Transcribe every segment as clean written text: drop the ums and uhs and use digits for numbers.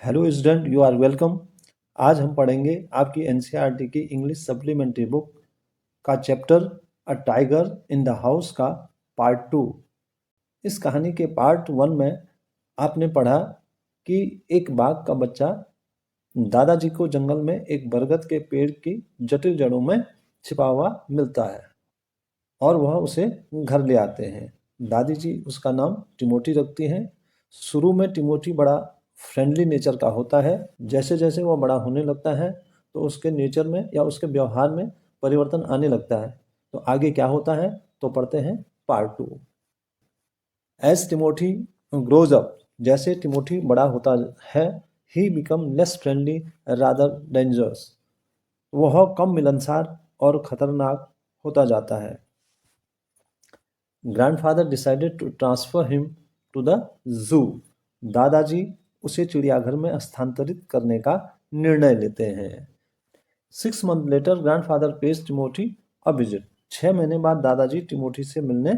Hello student, you are welcome. आज हम पढ़ेंगे आपकी एनसीईआरटी की इंग्लिश सप्लीमेंट्री बुक का chapter a tiger in the house का पार्ट 2। इस कहानी के पार्ट 1 में आपने पढ़ा कि एक बाघ का बच्चा दादाजी को जंगल में एक बरगद के पेड़ की जटिल जड़ों में छिपा हुआ मिलता है और वह उसे घर ले आते हैं। दादी जी उसका नाम टिमोटी रखती हैं। शुरू में टिमोटी बड़ा फ्रेंडली नेचर का होता है। जैसे जैसे वह बड़ा होने लगता है तो उसके नेचर में या उसके व्यवहार में परिवर्तन आने लगता है। तो आगे क्या होता है तो पढ़ते हैं part 2। As Timothy grows up, जैसे टिमोथी बड़ा होता है, he become less friendly rather dangerous, वह कम मिलनसार और खतरनाक होता जाता है। Grandfather decided to transfer him to the zoo, दादाजी उसे चिड़ियाघर में स्थानांतरित करने का निर्णय लेते हैं। 6 months later grandfather pays Timothy a visit, 6 महीने बाद दादाजी टिमोथी से मिलने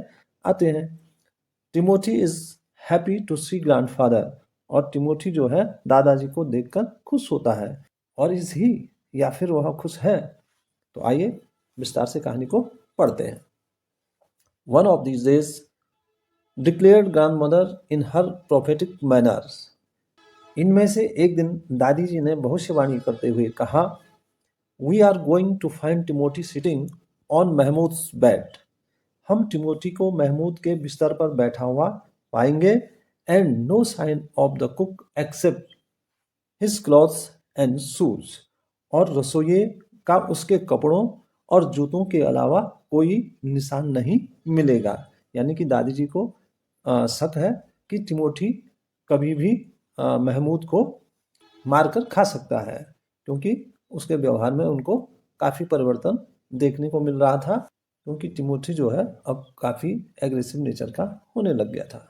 आते हैं। Timothy is happy to see grandfather, और टिमोथी जो है दादाजी को देखकर खुश होता है। और इज ही, या फिर वह खुश है। तो आइए विस्तार से कहानी को पढ़ते हैं। One of these days, declared grandmother in her prophetic manner, इनमें से एक दिन दादी जी ने भविष्यवाणी करते हुए कहा, We are going to find Timothy sitting on Mahmood's bed, हम टिमोथी को महमूद के बिस्तर पर बैठा हुआ पाएंगे। And no sign of the cook except his clothes and shoes, और रसोइये का उसके कपड़ों और जूतों के अलावा कोई निशान नहीं मिलेगा। यानी कि दादी जी को शक है कि टिमोथी कभी भी महमूद को मारकर खा सकता है, क्योंकि उसके व्यवहार में उनको काफ़ी परिवर्तन देखने को मिल रहा था, क्योंकि टिमोथी जो है अब काफ़ी एग्रेसिव नेचर का होने लग गया था।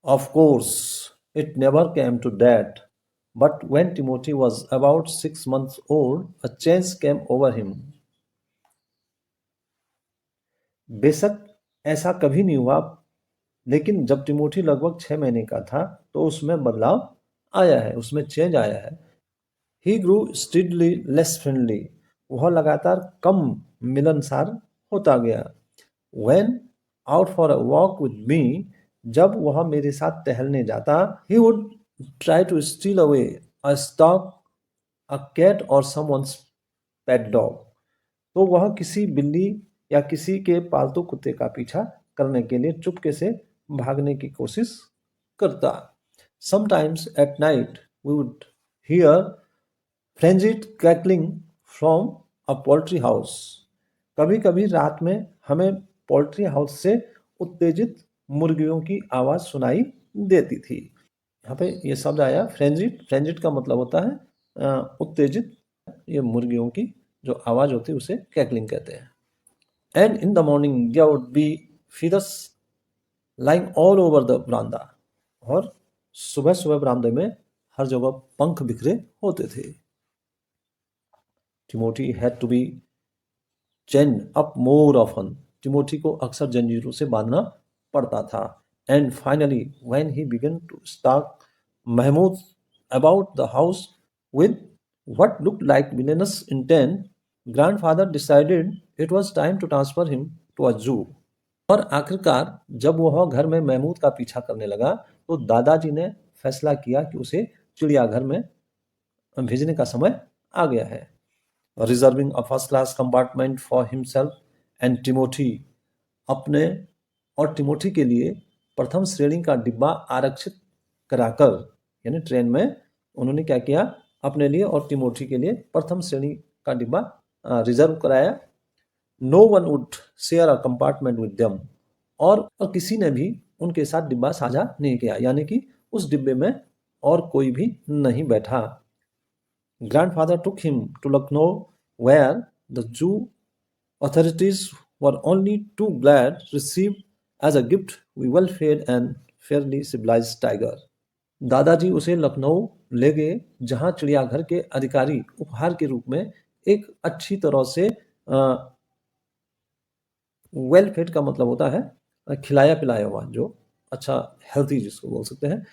Of course it never came to that, but when Timothy was about 6 months old, a change came over him. बेशक ऐसा कभी नहीं हुआ, लेकिन जब टिमोथी लगभग 6 महीने का था तो उसमें बदलाव आया है, उसमें चेंज आया है। He grew steadily less friendly, वह लगातार कम मिलनसार होता गया। When out for a walk with me, जब वह मेरे साथ टहलने जाता, he would try to steal away a stock, a cat or someone's pet dog, तो वह किसी बिल्ली या किसी के पालतू कुत्ते का पीछा करने के लिए चुपके से भागने की कोशिश करता। Sometimes at night we would hear frenzied cackling from a poultry house, कभी कभी रात में हमें पोल्ट्री हाउस से उत्तेजित मुर्गियों की आवाज़ सुनाई देती थी। यहाँ पे ये शब्द आया फ्रेंजिड। फ्रेंजिड का मतलब होता है उत्तेजित। ये मुर्गियों की जो आवाज़ होती है उसे कैकलिंग कहते हैं। And in the morning there would be feathers lying all over the बरामदा, और सुबह सुबह बरामदे में हर जगह पंख बिखरे होते थे। Timothy had to be chain up more often, Timothy को अक्सर जंजीरों से बांधना पड़ता था। And finally when he began to stalk Mahmood about the house with what looked like villainous intent, grandfather decided it was time to transfer him to a zoo. और आखिरकार जब वह घर में महमूद का पीछा करने लगा तो दादाजी ने फैसला किया कि उसे चिड़ियाघर में भेजने का समय आ गया है। Reserving a first class compartment for himself and Timothy, अपने और टिमोथी के लिए प्रथम श्रेणी का डिब्बा आरक्षित कराकर, यानी ट्रेन में उन्होंने क्या किया, अपने लिए और टिमोथी के लिए प्रथम श्रेणी का डिब्बा रिजर्व कराया। No one would share a compartment with them, और किसी ने भी उनके साथ डिब्बा साझा नहीं किया, यानी कि उस डिब्बे में और कोई भी नहीं बैठा। Grandfather took him to Lucknow where the zoo authorities were only too glad to receive as a gift a well-fed and fairly civilized tiger. दादाजी उसे लखनऊ ले गए, जहां चिड़ियाघर के अधिकारी उपहार के रूप में एक अच्छी तरह से वेल फेड का मतलब होता है खिलाया पिलाया हुआ, जो अच्छा हेल्थी जिसको बोल सकते हैं,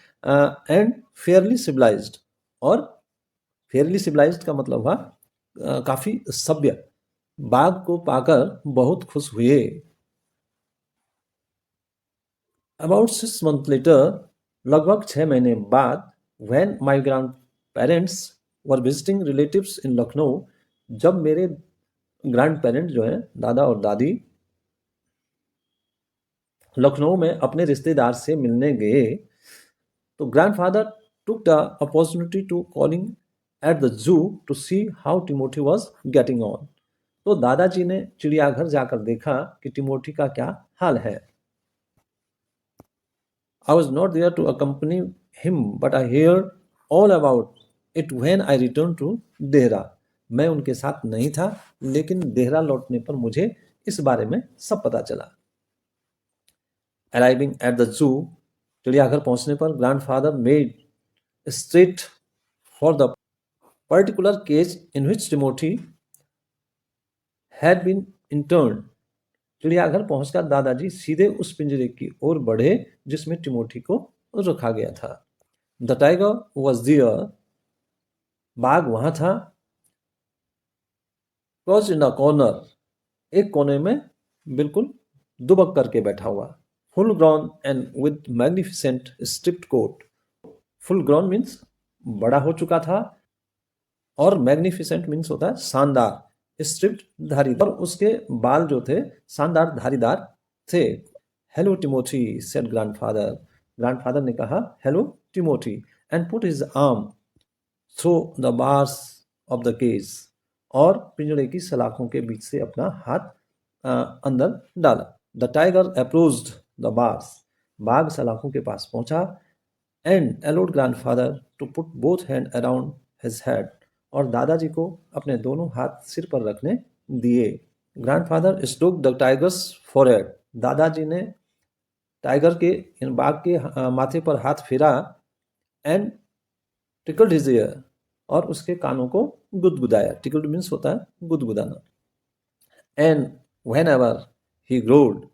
एंड फेयरली सिविलाइज्ड। और फेयरली सिविलाइज्ड का मतलब हुआ काफी सभ्य। बाघ को पाकर बहुत खुश हुए। अबाउट 6 months लेटर, लगभग 6 महीने बाद, when my grand parents were visiting relatives in Lucknow, जब मेरे ग्रैंड पेरेंट जो हैं दादा और दादी लखनऊ में अपने रिश्तेदार से मिलने गए, तो grandfather took the opportunity to calling at the zoo to see how Timothy was getting on. तो दादाजी ने चिड़ियाघर जाकर देखा कि टिमोथी का क्या हाल है। I was not there to accompany him, but I heard all about it when I returned to Dehra. मैं उनके साथ नहीं था, लेकिन देहरा लौटने पर मुझे इस बारे में सब पता चला। Arriving at the zoo, चिड़ियाघर पहुंचने पर grandfather made straight for the particular cage in which Timothy had been interned। चिड़ियाघर पहुंचकर दादाजी सीधे उस पिंजरे की ओर बढ़े जिसमें टिमोथी को रखा गया था। द टाइगर वॉज देयर, बाघ वहां था। क्रॉस इन द कॉर्नर, एक कोने में बिल्कुल दुबक करके बैठा हुआ। Full grown and with magnificent striped coat. Full grown means बड़ा हो चुका था, और मैग्निफिसेंट मीन्स होता है शानदार। स्ट्रिप्ड धारीदार, और उसके बाल जो थे शानदार धारीदार थे। Hello Timothy, said grandfather. Grandfather ने कहा hello Timothy, and put his arm through the bars of the cage, और पिंजड़े की सलाखों के बीच से अपना हाथ अंदर डाला। The tiger approached the bars, बाघ सलाखों के पास पहुंचा। And allowed grandfather to put both hand around his head, और दादाजी को अपने दोनों हाथ सिर पर रखने दिए। Grandfather stroke the tigers forehead, दादाजी ने टाइगर के बाघ के माथे पर हाथ फेरा। एंड टिकल्ड हिज ईयर, और उसके कानों को गुदगुदाया। टिकल्ड मीन्स होता है गुदगुदाना। And whenever he growled,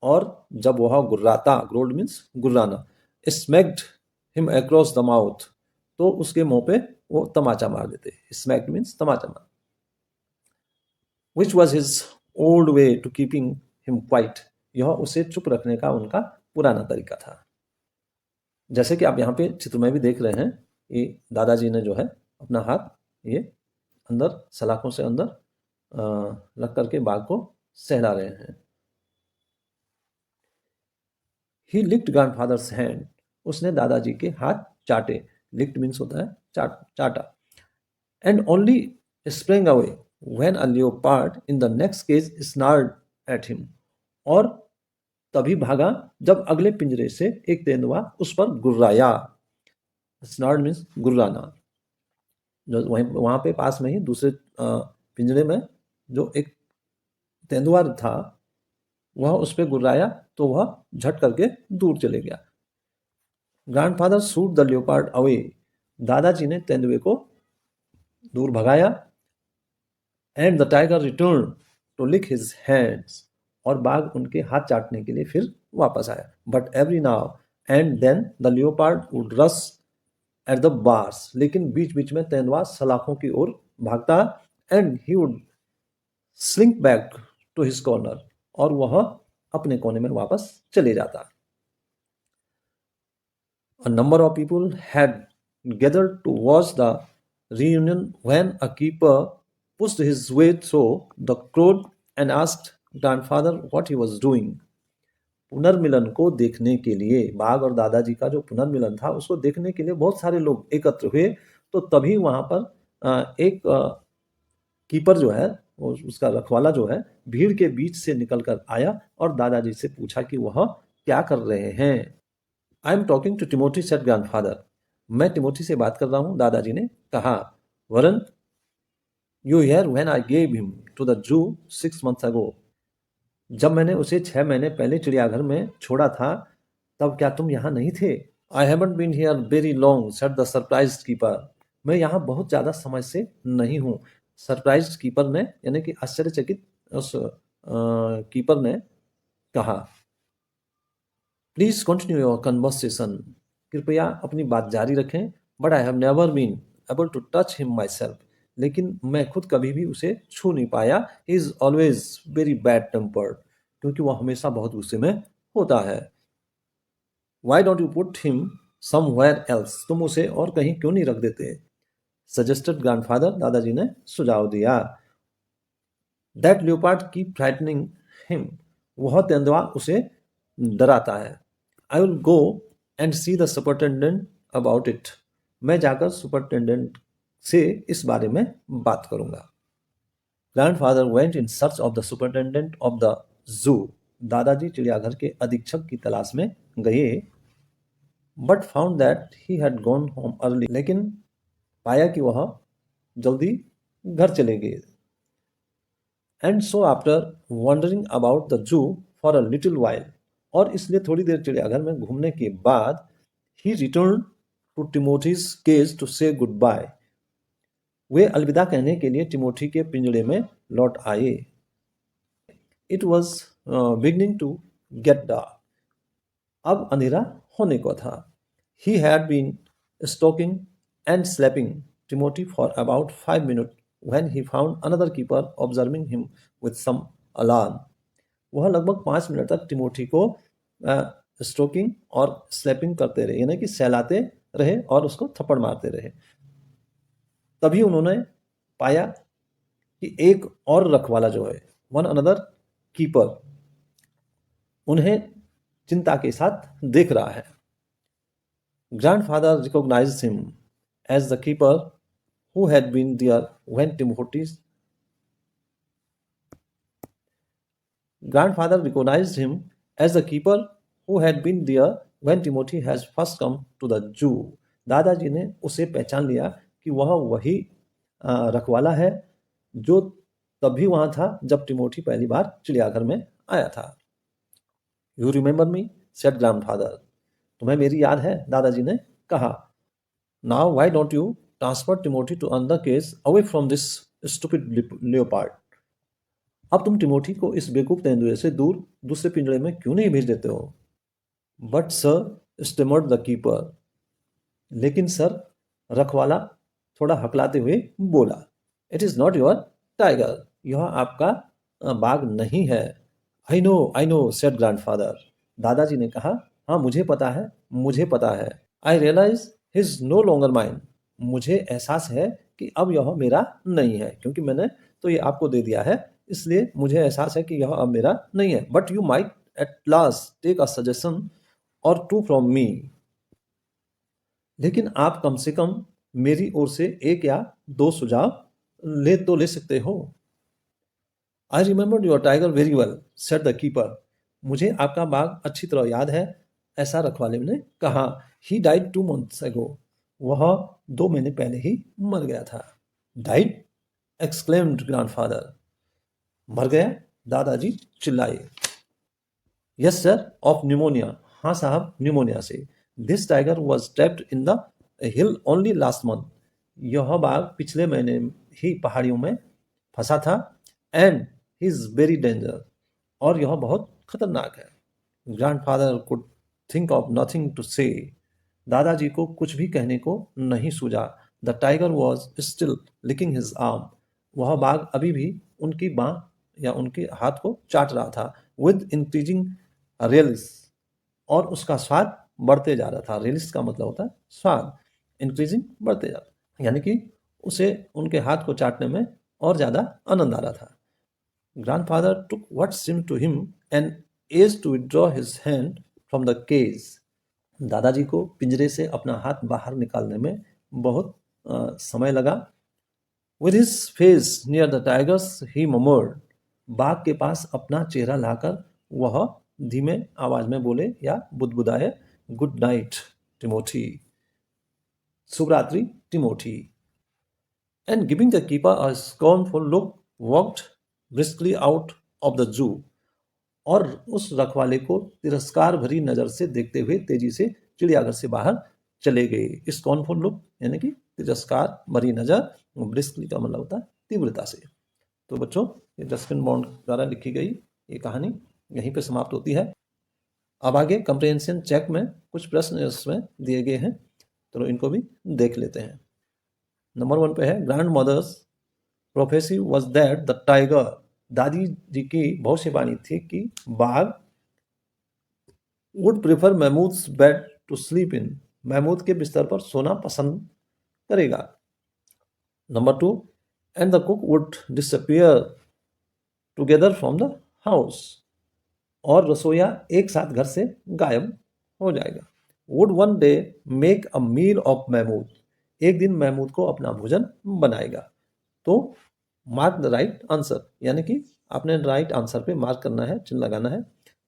और जब वह गुर्राता, ग्रोड मीन्स गुर्राना। Smacked him across the mouth, तो उसके मुंह पे वो तमाचा मार देते। स्मैक्ड मीन्स तमाचा मार। Which was his old way to keeping him quiet, यह उसे चुप रखने का उनका पुराना तरीका था। जैसे कि आप यहाँ पे चित्र में भी देख रहे हैं, ये दादाजी ने जो है अपना हाथ ये अंदर सलाखों से अंदर रख करके बाघ को सहला रहे हैं। ही लिक्ड ग्रैंडफादर्स हैंड, उसने दादाजी के हाथ चाटे। लिक्ड मीन्स होता है चाटा। And only spring away when a leopard in the next cage snarled at him, और तभी भागा जब अगले पिंजरे से एक तेंदुआ उस पर गुर्राया। स्नार्ड मीन्स गुर्राना। जो वहां पे पास में ही दूसरे पिंजरे में जो एक तेंदुआ था, वह उस पर गुर्राया, तो वह झट करके दूर चले गया। Grandfather shoot the leopard away, दादाजी ने तेंदुए को दूर भगाया। And the tiger return to lick his hands, और बाघ उनके हाथ चाटने के लिए फिर वापस आया। But every now and then the leopard would rush at the bars, लेकिन बीच बीच में तेंदुआ सलाखों की ओर भागता। And he would slink back to his corner, और वह अपने कोने में वापस चले जाता। A number of people had gathered to watch the reunion when a keeper pushed his way through the crowd and asked grandfather what he was doing। पुनर्मिलन को देखने के लिए, बाघ और दादाजी का जो पुनर्मिलन था उसको देखने के लिए बहुत सारे लोग एकत्र हुए। तो तभी वहां पर एक कीपर जो है, उसका रखवाला जो है, भीड़ के बीच से निकलकर आया और दादाजी से पूछा कि वह क्या कर रहे हैं। I am talking to Timothy, said grandfather. मैं टिमोथी से बात कर रहा हूं, दादाजी ने कहा। Weren't you here when I gave him to the zoo 6 months अगो, जब मैंने उसे 6 महीने पहले चिड़ियाघर में छोड़ा था, तब क्या तुम यहाँ नहीं थे? I haven't been here very long, said the surprised keeper. मैं यहाँ बहुत ज्यादा समय से नहीं हूँ। सरप्राइज्ड कीपर ने, यानी कि आश्चर्यचकित उस कीपर ने कहा। प्लीज कंटिन्यू योर कन्वर्सेशन, कृपया अपनी बात जारी रखें। But I have never been able to touch him myself, लेकिन मैं खुद कभी भी उसे छू नहीं पाया। He is always very bad tempered, क्योंकि वह हमेशा बहुत गुस्से में होता है। Why don't you put him somewhere else, तुम उसे और कहीं क्यों नहीं रख देते? सजेस्टेड ग्रैंडफादर, दादाजी ने सुझाव दिया। That leopard keep frightening him, वह तेंदुआ उसे डराता है। I will go and see the superintendent about it, मैं जाकर सुपरिटेंडेंट से इस बारे में बात करूंगा। Grandfather went in search of the superintendent of the zoo, दादाजी चिड़ियाघर के अधीक्षक की तलाश में गए। But found that he had gone home early, लेकिन पाया कि वह जल्दी घर चले गए। And so after wondering about the zoo for a little while, और इसलिए थोड़ी देर चिड़ियाघर में घूमने के बाद ही रिटर्न टू टिमोथीज केज टू से गुड बाय, वे अलविदा कहने के लिए टिमोथी के पिंजड़े में लौट आए। It was beginning to get dark, अब अंधेरा होने को था। He had been stalking and slapping Timothy for about 5 minutes when he found another keeper observing him with some alarm. वह लगभग 5 मिनट तक टिमोथी को स्ट्रोकिंग और स्लैपिंग करते रहे, यानी कि सहलाते रहे और उसको थप्पड़ मारते रहे। तभी उन्होंने पाया कि एक और रखवाला जो है, वन अनदर कीपर, उन्हें चिंता के साथ देख रहा है। Grandfather recognised him as the keeper who had been there when Timothy's grandfather recognized him as the keeper who had been there when Timothy has first come to the zoo. दादाजी ने उसे पहचान लिया कि वह वही रखवाला है जो तभी वहां था जब टिमोथी पहली बार चिड़ियाघर में आया था। You remember me, said grandfather, तुम्हें मेरी याद है, दादाजी ने कहा। Now why don't you transfer Timothy to another case away from this stupid leopard, अब तुम टिमोथी को इस बेवकूफ तेंदुए से दूर दूसरे पिंजड़े में क्यों नहीं भेज देते हो? बट सर, स्टेमर्ड द कीपर, लेकिन सर, रखवाला थोड़ा हकलाते हुए बोला। It is not your tiger, यह आपका बाघ नहीं है। आई नो सेड ग्रैंडफादर, दादाजी ने कहा। हाँ, मुझे पता है, मुझे पता है। I realize his no longer mine, मुझे एहसास है कि अब यह मेरा नहीं है, क्योंकि मैंने तो ये आपको दे दिया है, इसलिए मुझे एहसास है कि यह अब मेरा नहीं है। But you might at last take a suggestion or two from me, लेकिन आप कम से कम मेरी ओर से एक या दो सुझाव ले सकते हो। I remember your tiger very well, said the keeper, मुझे आपका बाघ अच्छी तरह याद है, ऐसा रखवाले ने कहा। ही डाइड 2 months ago, वह 2 महीने पहले ही मर गया था। डाइड, एक्सक्लेम्ड ग्रैंडफादर, मर गया? दादाजी चिल्लाए। यस सर, ऑफ न्यूमोनिया, हाँ साहब, न्यूमोनिया से। This tiger was trapped in the hill only last month, यह बाघ पिछले महीने ही पहाड़ियों में फंसा था। And he is very danger, और यह बहुत खतरनाक है। Grandfather could think of nothing to say, दादाजी को कुछ भी कहने को नहीं सूझा। The tiger was still licking his arm, वह बाघ अभी भी उनकी बाँ या उनके हाथ को चाट रहा था। विद इंक्रीजिंग रेलिस, और उसका स्वाद बढ़ते जा रहा था। रेलिस का मतलब होता है स्वाद, इंक्रीजिंग बढ़ते जा रहा, यानी कि उसे उनके हाथ को चाटने में और ज्यादा आनंद आ रहा था। Grandfather took what seemed to him an age to withdraw his hand from the cage, दादाजी को पिंजरे से अपना हाथ बाहर निकालने में बहुत समय लगा। With his face near the tigers he murmured, बाघ के पास अपना चेहरा लाकर वह धीमे आवाज में बोले या बुदबुदाए, गुड नाइट टिमोथी, शुभ रात्रि Timothy. And giving the keeper a scornful look walked briskly out of the zoo, और उस रखवाले को तिरस्कार भरी नजर से देखते हुए तेजी से चिड़ियाघर से बाहर चले गए। स्कॉर्नफुल लुक यानी कि तिरस्कार भरी नजर, ब्रिस्कली का मतलब होता है तीव्रता से। तो बच्चों, ये रस्किन बॉन्ड द्वारा लिखी गई ये कहानी यहीं पे समाप्त होती है। अब आगे कंप्रिहेंशन चेक में कुछ प्रश्न इसमें दिए गए हैं, तो इनको भी देख लेते हैं। नंबर 1 पे है, grand mother's prophecy was that the tiger, दादी जी की भविष्यवाणी थी कि बाघ would prefer Mahmood's bed to sleep in, Mahmood के बिस्तर पर सोना पसंद करेगा। Number 2, and the cook would disappear together from the house, और रसोईया एक साथ घर से गायब हो जाएगा। Would one day make a meal of Mahmood, एक दिन महमूद को अपना भोजन बनाएगा। तो मार्क द राइट आंसर, यानी कि आपने राइट आंसर पे मार्क करना है, चिन्ह लगाना है।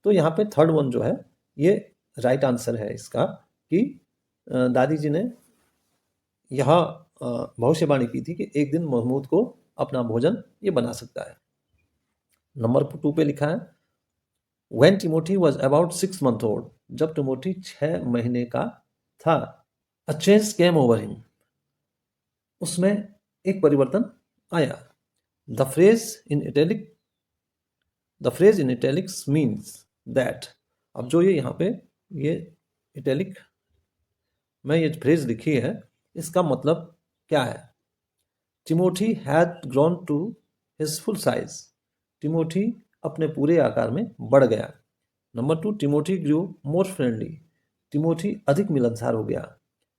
तो यहाँ पे थर्ड वन जो है ये राइट आंसर है इसका, कि दादी जी ने यहाँ भविष्यवाणी की थी कि एक दिन महमूद को अपना भोजन ये बना सकता है। नंबर 2 पे लिखा है, When Timothy was about 6 months old, जब टिमोथी 6 महीने का था, a change came over him, उसमें एक परिवर्तन आया। The phrase in italics means that, अब जो ये यहाँ पे ये इटैलिक में ये फ्रेज लिखी है, इसका मतलब क्या है? Timothy had grown to his full size, Timothy अपने पूरे आकार में बढ़ गया। Number 2, Timothy grew more friendly, Timothy अधिक मिलनसार हो गया।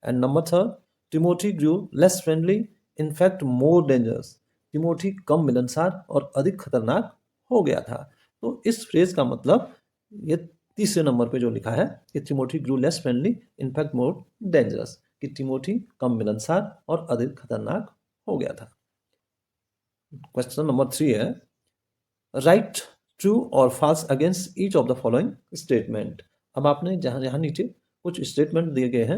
And number 3, Timothy grew less friendly, in fact more dangerous, Timothy कम मिलनसार और अधिक खतरनाक हो गया था। तो इस फ्रेज का मतलब ये तीसरे नंबर पे जो लिखा है कि Timothy grew less friendly, in fact more dangerous, कि टिमोथी कम मिलनसार और अधिक खतरनाक हो गया था। क्वेश्चन नंबर 3 है, राइट ट्रू और false against each of the following statement. अब आपने जहां जहां नीचे कुछ स्टेटमेंट दिए गए हैं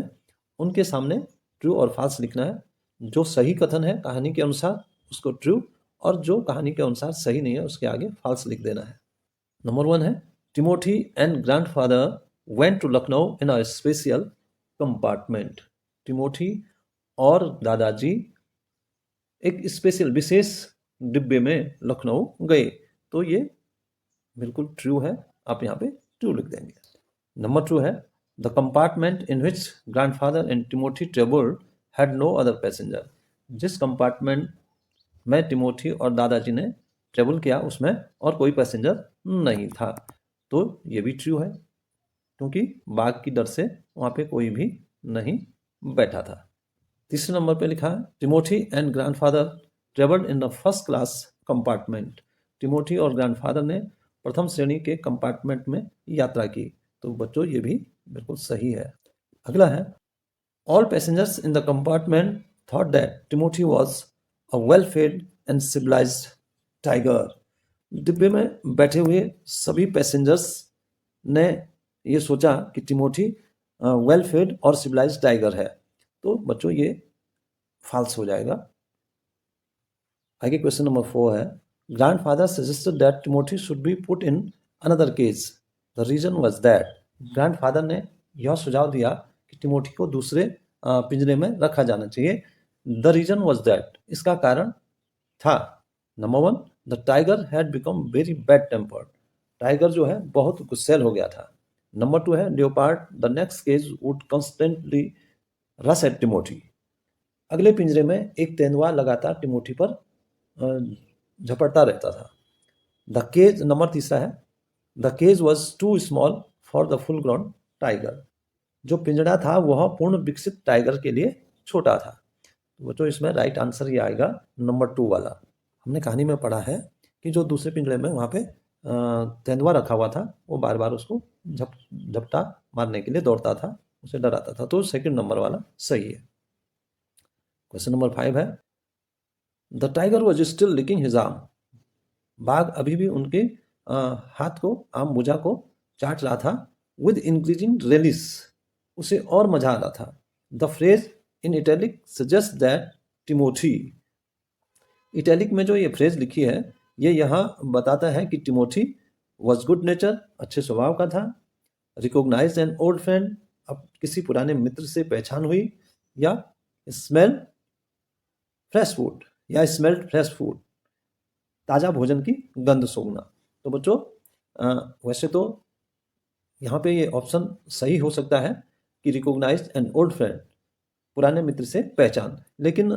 उनके सामने ट्रू और फॉल्स लिखना है। जो सही कथन है कहानी के अनुसार उसको ट्रू, और जो कहानी के अनुसार सही नहीं है उसके आगे फॉल्स लिख देना है। नंबर 1 है, Timothy and grandfather went to Lucknow in a special compartment, Timothy और दादाजी एक स्पेशल विशेष डिब्बे में लखनऊ गए। तो ये बिल्कुल ट्रू है, आप यहाँ पे ट्रू लिख देंगे। नंबर 2 है, the compartment in which grandfather and Timothy travelled had no other passenger, जिस कंपार्टमेंट में टिमोथी और दादाजी ने ट्रेवल किया उसमें और कोई पैसेंजर नहीं था। तो ये भी ट्रू है, क्योंकि बाघ की डर से वहाँ पे कोई भी नहीं बैठा था। तीसरे नंबर पे लिखा है, Timothy and grandfather travelled in the first class compartment, Timothy और ग्रैंडफादर ने प्रथम श्रेणी के कंपार्टमेंट में यात्रा की। तो बच्चों ये भी बिल्कुल सही है। अगला है, all passengers in the compartment thought that Timothy was a well fed and civilised tiger, डिब्बे में बैठे हुए सभी पैसेंजर्स ने ये सोचा कि टिमोथी वेल फेड और सिविलाइज्ड टाइगर है। तो बच्चों ये फॉल्स हो जाएगा। आगे क्वेश्चन नंबर 4 है, grandfather suggested that Timothy should be put in another cage, the reason was that, grandfather ने यह सुझाव दिया कि टिमोथी को दूसरे पिंजरे में रखा जाना चाहिए। द रीजन वाज दैट, इसका कारण था, number 1, the tiger had become very bad tempered, tiger जो है बहुत गुस्सैल हो गया था। नंबर 2 है, leopard the next cage would constantly rush at Timothy, अगले पिंजरे में एक तेंदुआ लगातार टिमोथी पर झपटता रहता था। द केज, नंबर 3 है, the cage was too small for the full grown tiger, जो पिंजड़ा था वह पूर्ण विकसित टाइगर के लिए छोटा था। तो इसमें राइट आंसर ये आएगा नंबर 2 वाला। हमने कहानी में पढ़ा है कि जो दूसरे पिंजरे में वहाँ पे तेंदुआ रखा हुआ था वो बार बार उसको झपटा मारने के लिए दौड़ता था, उसे डराता था। तो सेकंड नंबर वाला सही है। क्वेश्चन नंबर 5 है, the tiger was still licking his arm, बाघ अभी भी उनके हाथ को, आम भुजा को चाट रहा था। विद इंक्रीजिंग रेलिस, उसे और मजा आ रहा था। The phrase in italic suggest that Timothy, italic में जो ये फ्रेज लिखी है ये यहाँ बताता है कि टिमोथी वॉज गुड नेचर, अच्छे स्वभाव का था। रिकॉग्नाइज एन ओल्ड फ्रेंड, अब किसी पुराने मित्र से पहचान हुई। या स्मेल फ्रेश फूड, या स्मेल्ड फ्रेश फूड, ताज़ा भोजन की गंध सूंघना। तो बच्चों वैसे तो यहाँ पे ये ऑप्शन सही हो सकता है कि रिकॉग्नाइज एन ओल्ड फ्रेंड, पुराने मित्र से पहचान, लेकिन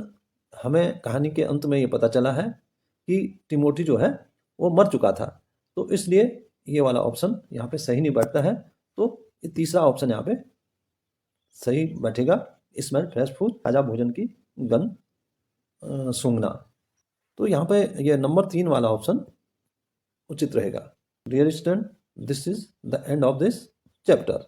हमें कहानी के अंत में ये पता चला है कि टिमोथी जो है वो मर चुका था, तो इसलिए ये वाला ऑप्शन यहाँ पे सही नहीं बैठता है। तो ये तीसरा ऑप्शन यहाँ पे सही बैठेगा, स्मेल फ्रेश फूड, ताजा भोजन की गंध सूंघना। तो यहाँ पे ये नंबर 3 वाला ऑप्शन उचित रहेगा। Dear student, this is the end of this chapter.